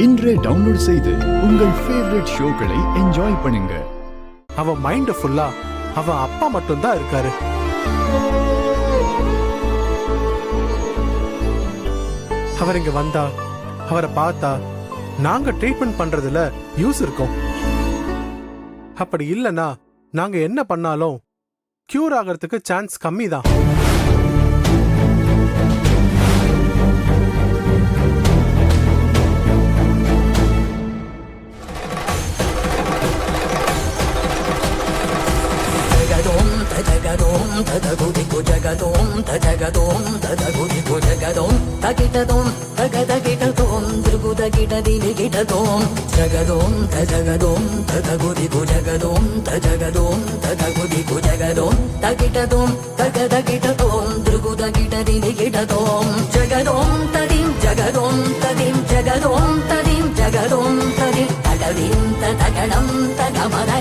இன்றே டவுன்லோட் செய்து உங்கள் ஃபேவரட் ஷோக்களை என்ஜாய் பண்ணுங்க. அவன் மைண்ட் ஃபுல்லா அவன் அப்பா மட்டும்தான் இருக்காரு. அவர் இங்க வந்தா, அவரை பார்த்தா நாங்க ட்ரீட்மெண்ட் பண்றதுல யூஸ் இருக்கும். அப்படி இல்லைன்னா நாங்க என்ன பண்ணாலும் கியூர் ஆகிறதுக்கு சான்ஸ் கம்மி தான். ததகுதிகு ஜகதோம் தஜகதோம் ததகுதிகு ஜகதோம் தகிடதோம் தகதகிடதோம் திருகுதகிடதினி கிடதோம் ஜகதோம் தஜகதோம் ததகுதிகு ஜகதோம் தஜகதோம் ததகுதிகு ஜகதோம் தகிடதோம் தகதகிடதோம் திருகுதகிடதினி கிடதோம் ஜகதோம் ததிம் ஜகதோம் ததிம் ஜகதோம் ததிம் ஜகதோம் ததிம் தகதிம் ததகடம் தகமத